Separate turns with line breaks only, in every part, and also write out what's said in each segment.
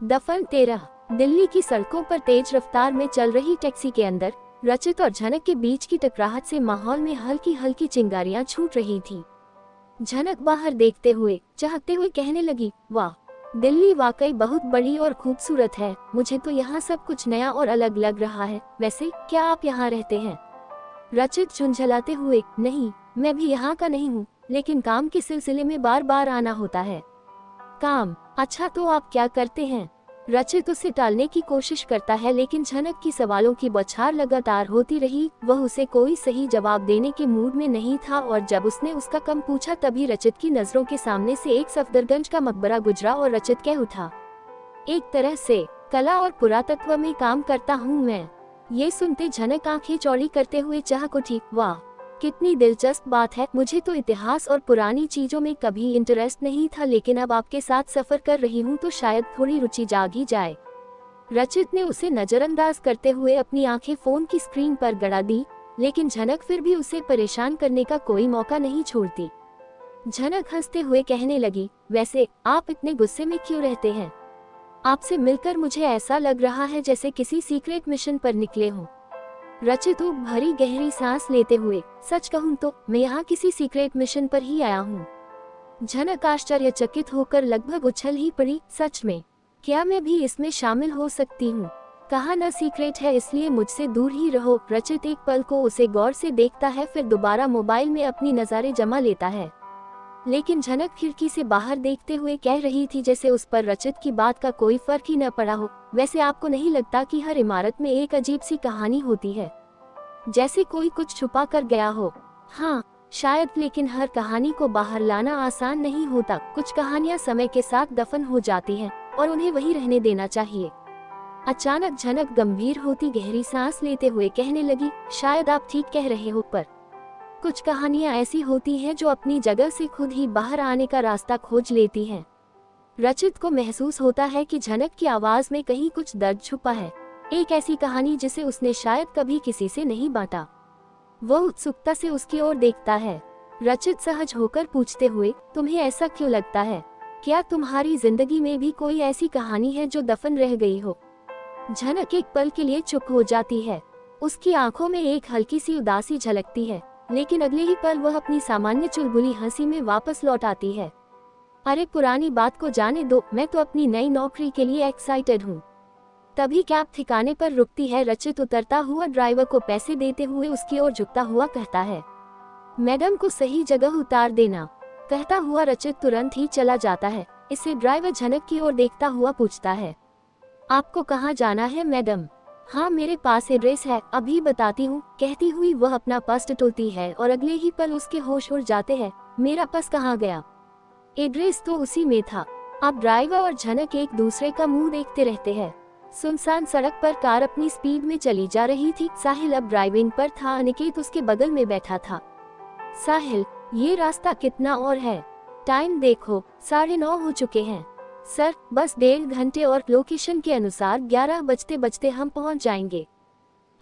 दफन 13। दिल्ली की सड़कों पर तेज रफ्तार में चल रही टैक्सी के अंदर रचित और झनक के बीच की टकराहट से माहौल में हल्की हल्की चिंगारियां छूट रही थी। झनक बाहर देखते हुए चाहते हुए कहने लगी, वाह, दिल्ली वाकई बहुत बड़ी और खूबसूरत है। मुझे तो यहाँ सब कुछ नया और अलग लग रहा है। वैसे क्या आप यहाँ रहते हैं? रचित झुंझलाते हुए, नहीं, मैं भी यहाँ का नहीं हूँ, लेकिन काम के सिलसिले में बार बार आना होता है। काम? अच्छा, तो आप क्या करते हैं? रचित उसे टालने की कोशिश करता है, लेकिन झनक की सवालों की बौछार लगातार होती रही। वह उसे कोई सही जवाब देने के मूड में नहीं था और जब उसने उसका कम पूछा तभी रचित की नजरों के सामने से एक सफदरगंज का मकबरा गुजरा और रचित कह उठा, एक तरह से कला और पुरातत्व में काम करता हूँ मैं। ये सुनते झनक आंखें चौड़ी करते हुए चहक उठी, वाह, कितनी दिलचस्प बात है। मुझे तो इतिहास और पुरानी चीजों में कभी इंटरेस्ट नहीं था, लेकिन अब आपके साथ सफर कर रही हूँ तो शायद थोड़ी रुचि जाग ही जाए। रचित ने उसे नजरअंदाज करते हुए अपनी आंखें फोन की स्क्रीन पर गड़ा दी, लेकिन झनक फिर भी उसे परेशान करने का कोई मौका नहीं छोड़ती। झनक हंसते हुए कहने लगी, वैसे आप इतने गुस्से में क्यों रहते हैं? आपसे मिलकर मुझे ऐसा लग रहा है जैसे किसी सीक्रेट मिशन पर निकले हों। रचित भरी गहरी सांस लेते हुए, सच कहूँ तो मैं यहाँ किसी सीक्रेट मिशन पर ही आया हूँ। झनक आश्चर्यचकित होकर लगभग उछल ही पड़ी, सच में? क्या मैं भी इसमें शामिल हो सकती हूँ? कहा न सीक्रेट है इसलिए मुझसे दूर ही रहो। रचित एक पल को उसे गौर से देखता है, फिर दोबारा मोबाइल में अपनी नज़रें जमा लेता है। लेकिन झनक खिड़की से बाहर देखते हुए कह रही थी जैसे उस पर रचित की बात का कोई फर्क ही न पड़ा हो। वैसे आपको नहीं लगता कि हर इमारत में एक अजीब सी कहानी होती है, जैसे कोई कुछ छुपा कर गया हो? हाँ, शायद, लेकिन हर कहानी को बाहर लाना आसान नहीं होता। कुछ कहानियां समय के साथ दफन हो जाती हैं और उन्हें वहीं रहने देना चाहिए। अचानक झनक गंभीर होती गहरी सांस लेते हुए कहने लगी, शायद आप ठीक कह रहे हो, पर कुछ कहानियां ऐसी होती हैं जो अपनी जगह से खुद ही बाहर आने का रास्ता खोज लेती हैं। रचित को महसूस होता है कि झनक की आवाज में कहीं कुछ दर्द छुपा है, एक ऐसी कहानी जिसे उसने शायद कभी किसी से नहीं बांटा। वह उत्सुकता से उसकी ओर देखता है। रचित सहज होकर पूछते हुए, तुम्हें ऐसा क्यों लगता है? क्या तुम्हारी जिंदगी में भी कोई ऐसी कहानी है जो दफन रह गई हो? झनक एक पल के लिए चुप हो जाती है। उसकी आंखों में एक हल्की सी उदासी झलकती है, लेकिन अगले ही पल वह अपनी सामान्य चुलबुली हंसी में वापस लौट आती है। अरे पुरानी बात को जाने दो, मैं तो अपनी नई नौकरी के लिए एक्साइटेड हूँ। तभी कैब ठिकाने पर रुकती है। रचित उतरता हुआ ड्राइवर को पैसे देते हुए उसकी ओर झुकता हुआ कहता है, मैडम को सही जगह उतार देना। कहता हुआ रचित तुरंत ही चला जाता है। इससे ड्राइवर झनक की ओर देखता हुआ पूछता है, आपको कहाँ जाना है मैडम? हाँ, मेरे पास एड्रेस है, अभी बताती हूँ। कहती हुई वह अपना पर्स टटोलती है और अगले ही पल उसके होश उड़ जाते हैं। मेरा पर्स कहाँ गया? एड्रेस तो उसी में था। अब ड्राइवर और झनक एक दूसरे का मुंह देखते रहते हैं। सुनसान सड़क पर कार अपनी स्पीड में चली जा रही थी। साहिल अब ड्राइविंग पर था, अनिकेत उसके बगल में बैठा था। साहिल, ये रास्ता कितना और है? टाइम देखो, 9:30 हो चुके हैं। सर, बस 1.5 घंटे और लोकेशन के अनुसार 11 बजते बजते हम पहुंच जाएंगे।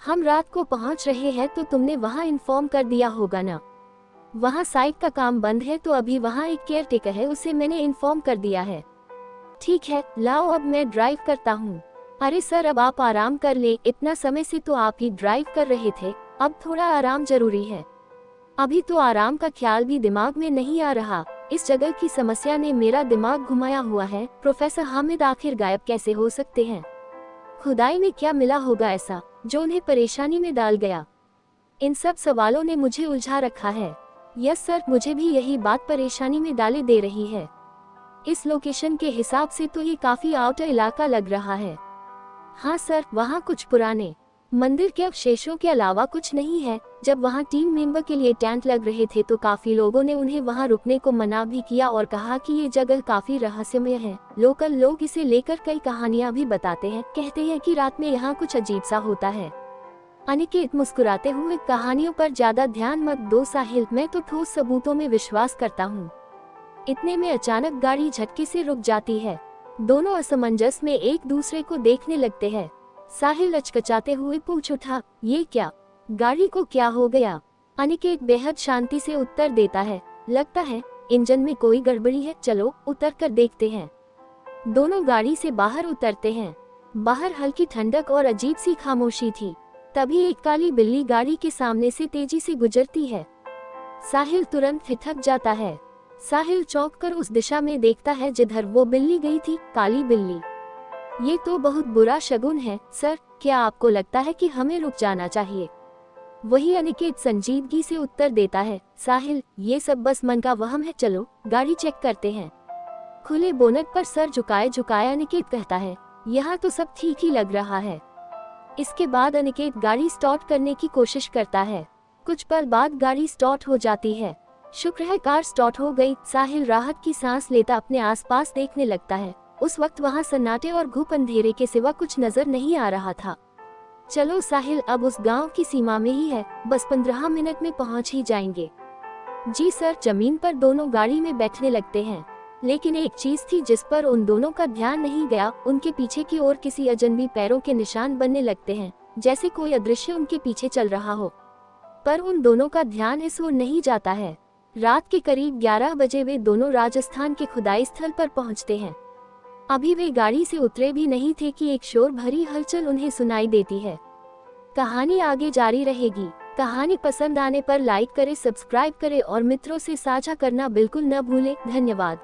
हम रात को पहुंच रहे हैं तो तुमने वहां इन्फॉर्म कर दिया होगा ना? वहां साइट का काम बंद है तो अभी वहां एक केयर टेकर है, उसे मैंने इन्फॉर्म कर दिया है। ठीक है, लाओ अब मैं ड्राइव करता हूँ। अरे सर, अब आप आराम कर ले, इतना समय से तो आप ही ड्राइव कर रहे थे, अब थोड़ा आराम जरूरी है। अभी तो आराम का ख्याल भी दिमाग में नहीं आ रहा। इस जगह की समस्या ने मेरा दिमाग घुमाया हुआ है। प्रोफेसर हामिद आखिर गायब कैसे हो सकते हैं? खुदाई में क्या मिला होगा ऐसा जो उन्हें परेशानी में डाल गया? इन सब सवालों ने मुझे उलझा रखा है। यस सर, मुझे भी यही बात परेशानी में डाले दे रही है। इस लोकेशन के हिसाब से तो ये काफी आउटर इलाका लग रहा है। हाँ सर, वहाँ कुछ पुराने मंदिर के अवशेषों के अलावा कुछ नहीं है। जब वहाँ टीम मेंबर के लिए टेंट लग रहे थे तो काफी लोगों ने उन्हें वहाँ रुकने को मना भी किया और कहा कि ये जगह काफी रहस्यमय है। लोकल लोग इसे लेकर कई कहानियां भी बताते हैं, कहते हैं कि रात में यहाँ कुछ अजीब सा होता है। अनिकेत मुस्कुराते हुए, कहानियों पर ज्यादा ध्यान मत दो साहिल, मैं तो ठोस सबूतों में विश्वास करता हूँ। इतने में अचानक गाड़ी झटके से रुक जाती है। दोनों असमंजस में एक दूसरे को देखने लगते हैं। साहिल अचकचाते हुए पूछ उठा, ये क्या? गाड़ी को क्या हो गया? अनिकेत बेहद शांति से उत्तर देता है, लगता है इंजन में कोई गड़बड़ी है, चलो उतर कर देखते हैं। दोनों गाड़ी से बाहर उतरते हैं। बाहर हल्की ठंडक और अजीब सी खामोशी थी। तभी एक काली बिल्ली गाड़ी के सामने से तेजी से गुजरती है। साहिल तुरंत हिचक जाता है। साहिल चौंक कर उस दिशा में देखता है जिधर वो बिल्ली गई थी, काली बिल्ली। ये तो बहुत बुरा शगुन है सर, क्या आपको लगता है कि हमें रुक जाना चाहिए? वही अनिकेत संजीदगी से उत्तर देता है। साहिल, ये सब बस मन का वहम है, चलो गाड़ी चेक करते हैं। खुले बोनट पर सर झुकाए झुकाए अनिकेत कहता है, यहाँ तो सब ठीक ही लग रहा है। इसके बाद अनिकेत गाड़ी स्टार्ट करने की कोशिश करता है। कुछ पल बाद गाड़ी स्टार्ट हो जाती है। शुक्र है कार स्टार्ट हो गई। साहिल राहत की सांस लेता अपने आसपास देखने लगता है। उस वक्त वहाँ सन्नाटे और घुप अंधेरे के सिवा कुछ नजर नहीं आ रहा था। चलो साहिल, अब उस गांव की सीमा में ही है, बस 15 मिनट में पहुंच ही जाएंगे। जी सर। जमीन पर दोनों गाड़ी में बैठने लगते हैं। लेकिन एक चीज थी जिस पर उन दोनों का ध्यान नहीं गया। उनके पीछे की ओर किसी अजनबी पैरों के निशान बनने लगते हैं, जैसे कोई अदृश्य उनके पीछे चल रहा हो। पर उन दोनों का ध्यान इस ओर नहीं जाता है। रात के करीब 11 बजे वे दोनों राजस्थान के खुदाई स्थल पर पहुंचते हैं। अभी वे गाड़ी से उतरे भी नहीं थे कि एक शोर भरी हलचल उन्हें सुनाई देती है। कहानी आगे जारी रहेगी। कहानी पसंद आने पर लाइक करें, सब्सक्राइब करें और मित्रों से साझा करना बिल्कुल न भूलें। धन्यवाद।